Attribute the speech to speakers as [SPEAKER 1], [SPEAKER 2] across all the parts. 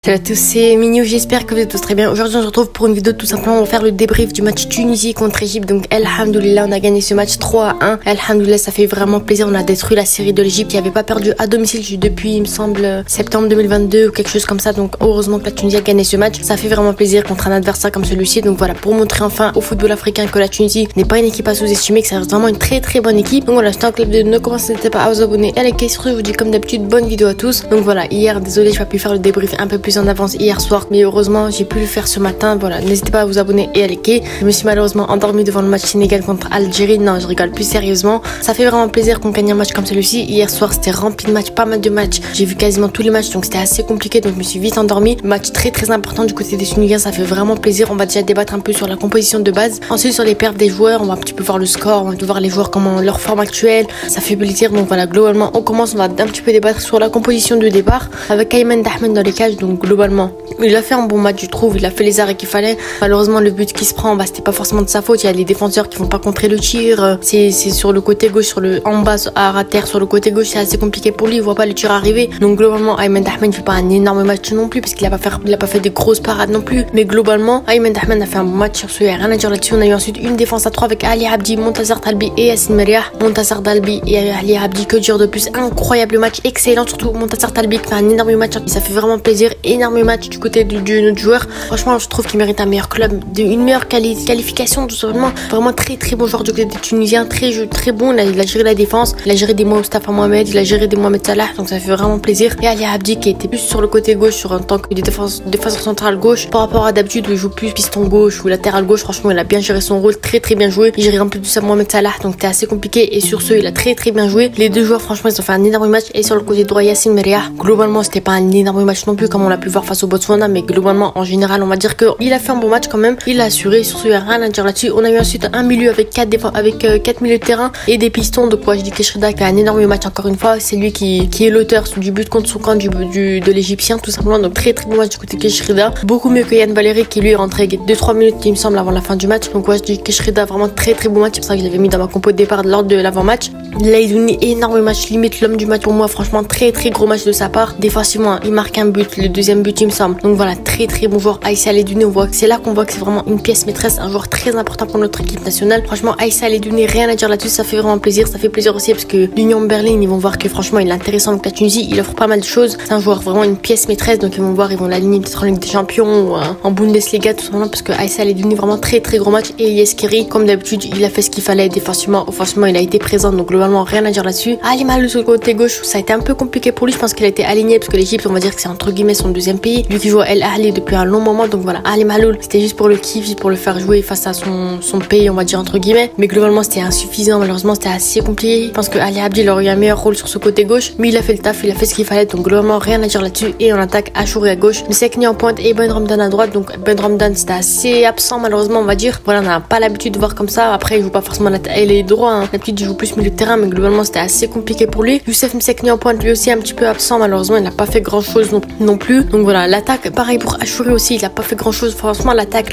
[SPEAKER 1] Salut à tous, c'est Minou, j'espère que vous êtes tous très bien. Aujourd'hui on se retrouve pour une vidéo tout simplement, on va faire le débrief du match Tunisie contre Égypte. Donc alhamdoulilah, on a gagné ce match 3-1. Alhamdoulilah, ça fait vraiment plaisir, on a détruit la série de l'Égypte qui avait pas perdu à domicile depuis il me semble septembre 2022 ou quelque chose comme ça. Donc heureusement que la Tunisie a gagné ce match, ça fait vraiment plaisir contre un adversaire comme celui-ci. Donc voilà, pour montrer enfin au football africain que la Tunisie n'est pas une équipe à sous-estimer, que ça reste vraiment une très très bonne équipe. Donc voilà, c'était un club de ne commencez pas à vous abonner et à liker. Surtout je vous dis comme d'habitude bonne vidéo à tous. Donc voilà, hier désolé, je n'ai pas pu faire le débrief un peu plus en avance hier soir, mais heureusement j'ai pu le faire ce matin. Voilà, n'hésitez pas à vous abonner et à liker. Je me suis malheureusement endormie devant le match Sénégal contre Algérie. Non, je rigole, plus sérieusement, ça fait vraiment plaisir qu'on gagne un match comme celui-ci. Hier soir c'était rempli de matchs, pas mal de matchs, j'ai vu quasiment tous les matchs, donc c'était assez compliqué, donc je me suis vite endormie. Match très très important du côté des Tunisiens, ça fait vraiment plaisir. On va déjà débattre un peu sur la composition de base, ensuite sur les perfs des joueurs, on va un petit peu voir le score, on va voir les joueurs comment leur forme actuelle, ça fait plaisir. Donc voilà, globalement on commence, on va un petit peu débattre sur la composition de départ avec Ayman Dahman dans les cages. Donc globalement il a fait un bon match, je trouve, il a fait les arrêts qu'il fallait. Malheureusement le but qui se prend, c'était pas forcément de sa faute, il y a les défenseurs qui vont pas contrer le tir, c'est sur le côté gauche, sur le en bas à terre, sur le côté gauche c'est assez compliqué pour lui, il voit pas le tir arriver. Donc globalement Ayman Dahman fait pas un énorme match non plus parce qu'il a pas fait des grosses parades non plus, mais globalement Ayman Dahman a fait un bon match sur ce, il y a rien à dire là-dessus. On a eu ensuite une défense à 3 avec Ali Abdi, Montazar Talbi et Yassine Meriah. Montazar Talbi et Ali Abdi, que dire de plus, incroyable match, excellent, surtout Montazar Talbi qui fait un énorme match, ça fait vraiment plaisir, énorme match du côté de notre joueur. Franchement je trouve qu'il mérite un meilleur club, une meilleure qualification tout simplement. Vraiment très très bon joueur du côté des Tunisiens, très bon, il a géré la défense, il a géré des Mustafa Mohamed, il a géré des Mohamed Salah, donc ça fait vraiment plaisir. Et Ali Abdi qui était plus sur le côté gauche en tant que défenseur central gauche par rapport à d'habitude où il joue plus piston gauche ou latéral gauche. Franchement il a bien géré son rôle, très bien joué, il gérait un peu plus à Mohamed Salah, donc c'était assez compliqué et sur ce il a très bien joué. Les deux joueurs franchement ils ont fait un énorme match. Et sur le côté droit Yassine Meriah, globalement c'était pas un énorme match non plus comme on l'a pu voir face au Botswana, mais globalement en général on va dire qu'il a fait un bon match quand même, il a assuré, sur ce il n'y a rien à dire là-dessus. On a eu ensuite un milieu avec 4 milieux de terrain et des pistons, de quoi je dis Keshrida qui a un énorme match encore une fois, c'est lui qui est l'auteur du but contre son camp de l'Égyptien tout simplement. Donc très bon match du côté de Keshrida, beaucoup mieux que Yann Valéry qui lui est rentré 2-3 minutes il me semble avant la fin du match. Donc ouais, je dis Keshrida vraiment très bon match, c'est pour ça que je l'avais mis dans ma compo de départ lors de l'avant-match. Laidouni, énorme match, limite l'homme du match pour moi, franchement très gros match de sa part. Défensivement il marque un but, le deuxième but il me semble, donc voilà très bon joueur. Aïssa Laidouni, on voit que c'est là qu'on voit que c'est vraiment une pièce maîtresse, un joueur très important pour notre équipe nationale. Franchement Aïssa Laidouni, rien à dire là-dessus, ça fait vraiment plaisir. Ça fait plaisir aussi parce que l'Union Berlin, ils vont voir que franchement il est intéressant avec la Tunisie, il offre pas mal de choses, c'est un joueur vraiment une pièce maîtresse, donc ils vont voir, ils vont l'aligner peut-être en Ligue des Champions ou en Bundesliga tout simplement parce que Aïssa Laidouni vraiment très gros match. Et Yeskiri comme d'habitude il a fait ce qu'il fallait défensivement, offensivement il a été présent, donc globalement rien à dire là-dessus. Ali Malou sur le côté gauche, ça a été un peu compliqué pour lui, je pense qu'il a été aligné parce que l'Égypte on va dire que c'est entre guillemets son deuxième pays, lui qui joue à El Ahly depuis un long moment. Donc voilà, Ali Malou c'était juste pour le kiff, juste pour le faire jouer face à son pays on va dire entre guillemets, mais globalement c'était insuffisant, malheureusement c'était assez compliqué. Je pense que Ali Abdi aurait eu un meilleur rôle sur ce côté gauche, mais il a fait le taf, il a fait ce qu'il fallait, donc globalement rien à dire là-dessus. Et on attaque Achouri à gauche, Msekni en pointe et Ben Ramdan à droite. Donc Ben Ramdan c'était assez absent malheureusement on va dire, voilà on n'a pas l'habitude de voir comme ça. Après il joue pas forcément il est droit, d'habitude il joue plus milieu de terrain, mais globalement c'était assez compliqué pour lui. Youssef Msekni en pointe lui aussi un petit peu absent malheureusement, il n'a pas fait grand chose non plus. Donc voilà, l'attaque pareil pour Achouri aussi, il a pas fait grand chose. Franchement l'attaque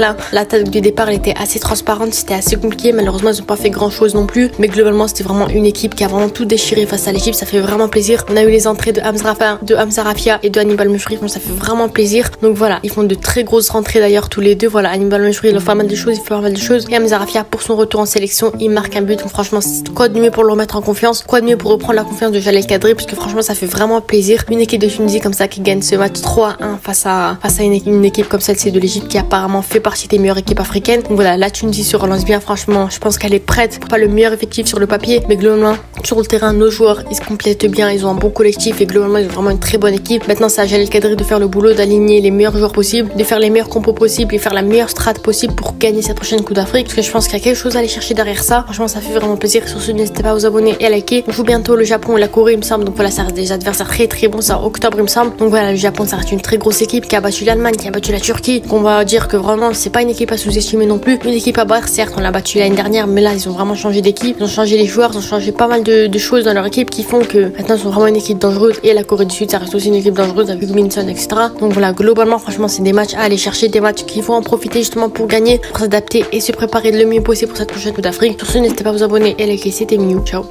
[SPEAKER 1] du départ elle était assez transparente, c'était assez compliqué, malheureusement ils ont pas fait grand chose non plus, mais globalement c'était vraiment une équipe qui a vraiment tout déchiré face à l'Égypte, ça fait vraiment plaisir. On a eu les entrées de Hamza Rafia et de Hannibal Mejbri, ça fait vraiment plaisir. Donc voilà, ils font de très grosses rentrées d'ailleurs tous les deux. Voilà, Hannibal Mejbri il fait pas mal de choses, et Hamza Rafia pour son retour en sélection il marque un but. Donc franchement quoi de mieux pour le remettre en confiance, quoi de mieux pour reprendre la confiance de Jalel Kadri, parce que franchement ça fait vraiment plaisir, une équipe de Tunisie comme ça qui gagne ce match 3-1 face à une équipe comme celle-ci de l'Égypte qui apparemment fait partie des meilleures équipes africaines. Donc voilà, la Tunisie se relance bien, franchement je pense qu'elle est prête, pas le meilleur effectif sur le papier, mais globalement sur le terrain nos joueurs ils se complètent bien, ils ont un bon collectif et globalement ils ont vraiment une très bonne équipe. Maintenant c'est à Jalel Kadri de faire le boulot, d'aligner les meilleurs joueurs possibles, de faire les meilleurs compos possibles et faire la meilleure strat possible pour gagner cette prochaine Coupe d'Afrique, parce que je pense qu'il y a quelque chose à aller chercher derrière ça. Franchement ça fait vraiment plaisir. Sur ce n'hésitez pas à vous abonner et à liker. On joue bientôt le Japon et la Corée il me semble, donc voilà ça reste des adversaires très bons, c'est en octobre il me semble. Donc voilà, le Japon ça reste une très grosse équipe qui a battu l'Allemagne, qui a battu la Turquie, donc on va dire que vraiment c'est pas une équipe à sous-estimer non plus, une équipe à battre. Certes on l'a battu l'année dernière, mais là ils ont vraiment changé d'équipe, ils ont changé les joueurs, ils ont changé pas mal de choses dans leur équipe qui font que maintenant ils sont vraiment une équipe dangereuse. Et la Corée du Sud ça reste aussi une équipe dangereuse avec Minson etc. Donc voilà, globalement franchement c'est des matchs à aller chercher, des matchs qu'il faut en profiter justement pour gagner, pour s'adapter et se préparer le mieux possible pour cette prochaine Coupe d'Afrique. Sur ce n'hésitez pas à vous abonner et à liker. C'était Minou, ciao.